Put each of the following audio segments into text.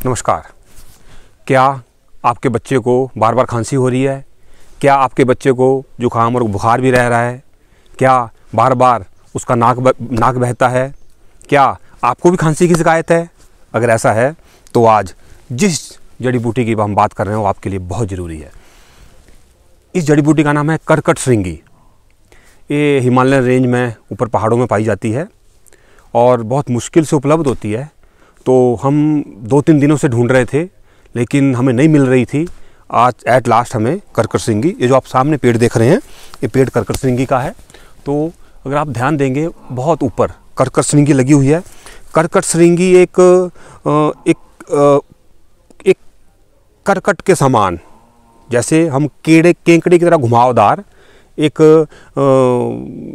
नमस्कार। क्या आपके बच्चे को बार बार खांसी हो रही है? क्या आपके बच्चे को जुकाम और बुखार भी रह रहा है? क्या बार बार उसका नाक बहता है? क्या आपको भी खांसी की शिकायत है? अगर ऐसा है तो आज जिस जड़ी बूटी की हम बात कर रहे हैं वो आपके लिए बहुत ज़रूरी है। इस जड़ी बूटी का नाम है करकट श्रृंगी। ये हिमालयन रेंज में ऊपर पहाड़ों में पाई जाती है और बहुत मुश्किल से उपलब्ध होती है। तो हम 2-3 दिनों से ढूंढ रहे थे लेकिन हमें नहीं मिल रही थी। आज एट लास्ट हमें करकट श्रृंगी, ये जो आप सामने पेड़ देख रहे हैं, ये पेड़ करकट श्रृंगी का है। तो अगर आप ध्यान देंगे बहुत ऊपर करकट श्रृंगी लगी हुई है। करकट श्रृंगी एक करकट के समान, जैसे हम केकड़े की तरह घुमावदार एक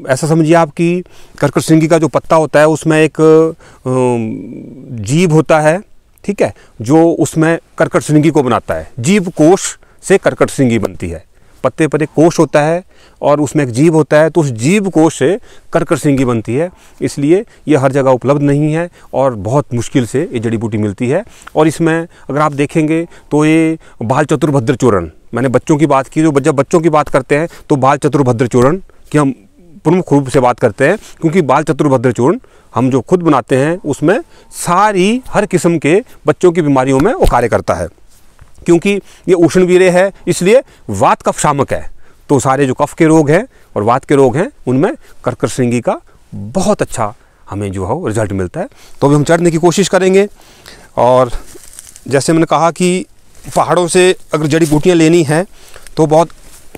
ऐसा समझिए आप कि करकट श्रृंगी का जो पत्ता होता है उसमें एक जीभ होता है, ठीक है, जो उसमें करकट श्रृंगी को बनाता है। जीभ कोश से करकट श्रृंगी बनती है। पत्ते पर एक कोश होता है और उसमें एक जीभ होता है, तो उस जीभ कोश से करकट श्रृंगी बनती है। इसलिए ये हर जगह उपलब्ध नहीं है और बहुत मुश्किल से ये जड़ी बूटी मिलती है। और इसमें अगर आप देखेंगे तो ये बाल चतुर्भद्र चूर्ण, मैंने बच्चों की बात की, जब बच्चों की बात करते हैं तो बाल चतुर्भद्र चूर्ण की हम प्रमुख रूप से बात करते हैं, क्योंकि बाल चतुर्भद्र चूर्ण हम जो खुद बनाते हैं उसमें सारी हर किस्म के बच्चों की बीमारियों में वो कार्य करता है। क्योंकि ये उष्णवीर्य है इसलिए वात कफ शामक है, तो सारे जो कफ के रोग हैं और वात के रोग हैं उनमें करकट श्रृंगी का बहुत अच्छा हमें जो है रिजल्ट मिलता है। तो अभी हम चढ़ने की कोशिश करेंगे। और जैसे मैंने कहा कि पहाड़ों से अगर जड़ी बूटियाँ लेनी हैं तो बहुत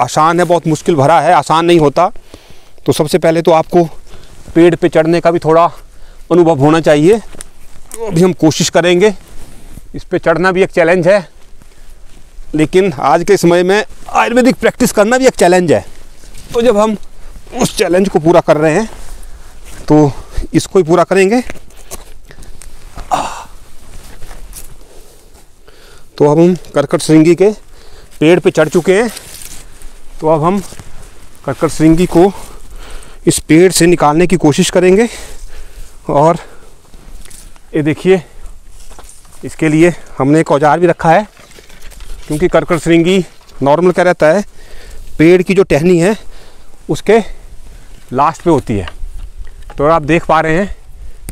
आसान है, बहुत मुश्किल भरा है, आसान नहीं होता। तो सबसे पहले तो आपको पेड़ पे चढ़ने का भी थोड़ा अनुभव होना चाहिए। तो अभी हम कोशिश करेंगे। इस पे चढ़ना भी एक चैलेंज है, लेकिन आज के समय में आयुर्वेदिक प्रैक्टिस करना भी एक चैलेंज है। तो जब हम उस चैलेंज को पूरा कर रहे हैं तो इसको ही पूरा करेंगे। तो अब हम करकट श्रृंगी के पेड़ पे चढ़ चुके हैं। तो अब हम करकट श्रृंगी को इस पेड़ से निकालने की कोशिश करेंगे। और ये देखिए, इसके लिए हमने एक औजार भी रखा है, क्योंकि करकट श्रृंगी नॉर्मल क्या रहता है, पेड़ की जो टहनी है उसके लास्ट पे होती है। तो आप देख पा रहे हैं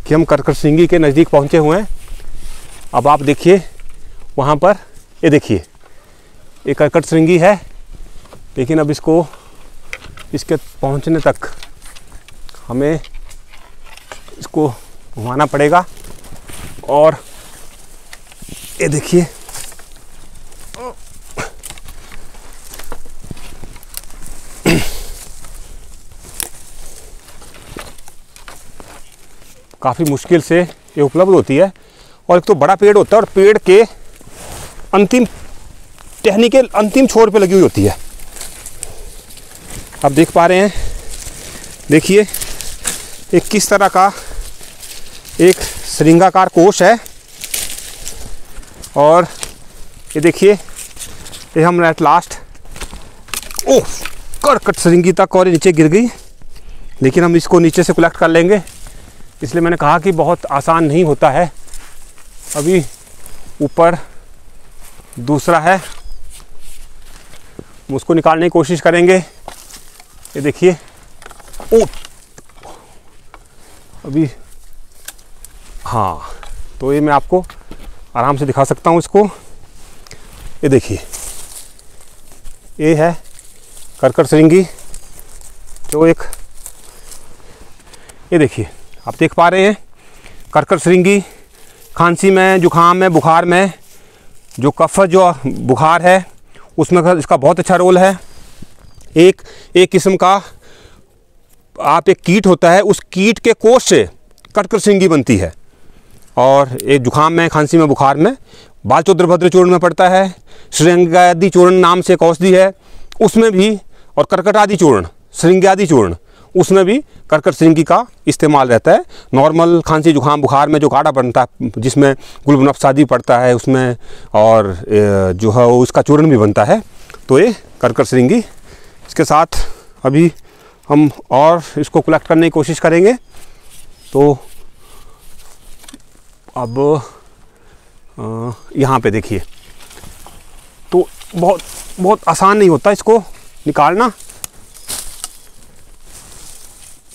कि हम करकट श्रृंगी के नज़दीक पहुंचे हुए हैं। अब आप देखिए वहाँ पर, ये देखिए ये करकट श्रृंगी है, लेकिन अब इसके पहुँचने तक हमें इसको घुमाना पड़ेगा। और ये देखिए काफ़ी मुश्किल से ये उपलब्ध होती है। और एक तो बड़ा पेड़ होता है और पेड़ के अंतिम टहनी के अंतिम छोर पे लगी हुई होती है। आप देख पा रहे हैं, देखिए एक किस तरह का एक श्रृंगाकार कोश है। और ये देखिए ये हम एट लास्ट करकट श्रृंगी तक और नीचे गिर गई, लेकिन हम इसको नीचे से कलेक्ट कर लेंगे। इसलिए मैंने कहा कि बहुत आसान नहीं होता है। अभी ऊपर दूसरा है, हम उसको निकालने की कोशिश करेंगे। ये देखिए अभी, हाँ, तो ये मैं आपको आराम से दिखा सकता हूँ इसको। ये देखिए ये है करकट श्रृंगी, जो एक, ये देखिए आप देख पा रहे हैं करकट श्रृंगी खांसी में, जुखाम में, बुखार में, जो कफ जो बुखार है उसमें इसका बहुत अच्छा रोल है। एक किस्म का आप एक कीट होता है, उस कीट के कोष से करकट श्रृंगी बनती है। और एक जुखाम में, खांसी में, बुखार में बाल चतुर्भद्र चूर्ण में पड़ता है। श्रृंगादि चूर्ण नाम से एक औषधि है, उसमें भी, और करकटादि चूर्ण, श्रृंगादि चूर्ण, उसमें भी करकट श्रृंगी का इस्तेमाल रहता है। नॉर्मल खांसी जुखाम बुखार में जो काढ़ा बनता है जिसमें गुलबनफ्स आदि पड़ता है उसमें, और जो है उसका चूर्ण भी बनता है। तो ये करकट श्रृंगी, इसके साथ अभी हम और इसको कलेक्ट करने की कोशिश करेंगे। तो अब यहाँ पे देखिए, तो बहुत आसान नहीं होता इसको निकालना।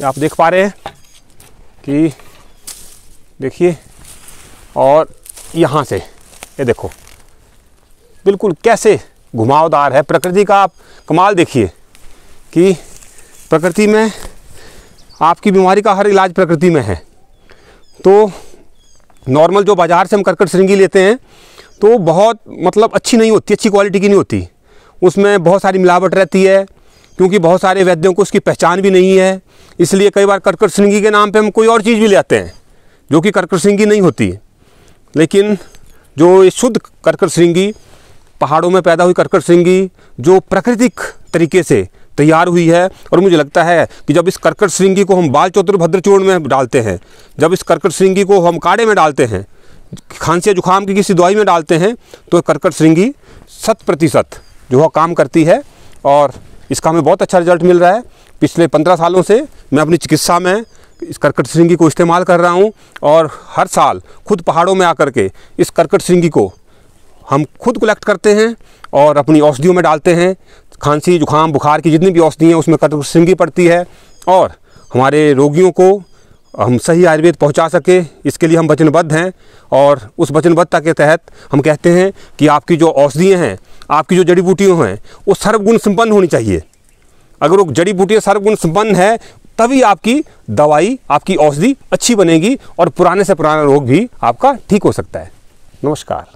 आप देख पा रहे हैं कि देखिए, और यहाँ से ये देखो बिल्कुल कैसे घुमावदार है। प्रकृति का आप कमाल देखिए कि प्रकृति में आपकी बीमारी का हर इलाज प्रकृति में है। तो नॉर्मल जो बाज़ार से हम कर्कट श्रृंगी लेते हैं तो बहुत मतलब अच्छी नहीं होती, अच्छी क्वालिटी की नहीं होती, उसमें बहुत सारी मिलावट रहती है, क्योंकि बहुत सारे वैद्यों को उसकी पहचान भी नहीं है। इसलिए कई बार कर्कट श्रृंगी के नाम पे हम कोई और चीज़ भी ले आते हैं जो कि कर्कट श्रृंगी नहीं होती। लेकिन जो ये शुद्ध कर्कट श्रृंगी, पहाड़ों में पैदा हुई कर्कट श्रृंगी, जो प्राकृतिक तरीके से तैयार हुई है, और मुझे लगता है कि जब इस कर्कट श्रृंगी को हम बाल चतुर्भद्र चूर्ण में डालते हैं, जब इस कर्कट श्रृंगी को हम काढ़े में डालते हैं, खांसी या जुखाम की किसी दवाई में डालते हैं, तो कर्कट श्रृंगी 100% जो है काम करती है। और इसका हमें बहुत अच्छा रिजल्ट मिल रहा है। पिछले 15 सालों से मैं अपनी चिकित्सा में इस कर्कट श्रृंगी को इस्तेमाल कर रहा हूँ, और हर साल खुद पहाड़ों में आकर के इस कर्कट श्रृंगी को हम खुद कलेक्ट करते हैं और अपनी औषधियों में डालते हैं। खांसी जुखाम बुखार की जितनी भी औषधि हैं उसमें कर्कट श्रृंगी पड़ती है, और हमारे रोगियों को हम सही आयुर्वेद पहुंचा सके, इसके लिए हम वचनबद्ध हैं। और उस वचनबद्धता के तहत हम कहते हैं कि आपकी जो औषधियाँ हैं, आपकी जो जड़ी बूटियाँ हैं, वो सर्वगुण संपन्न होनी चाहिए। अगर वो जड़ी बूटियाँ सर्वगुण संपन्न है तभी आपकी दवाई, आपकी औषधि अच्छी बनेगी और पुराने से पुराना रोग भी आपका ठीक हो सकता है। नमस्कार।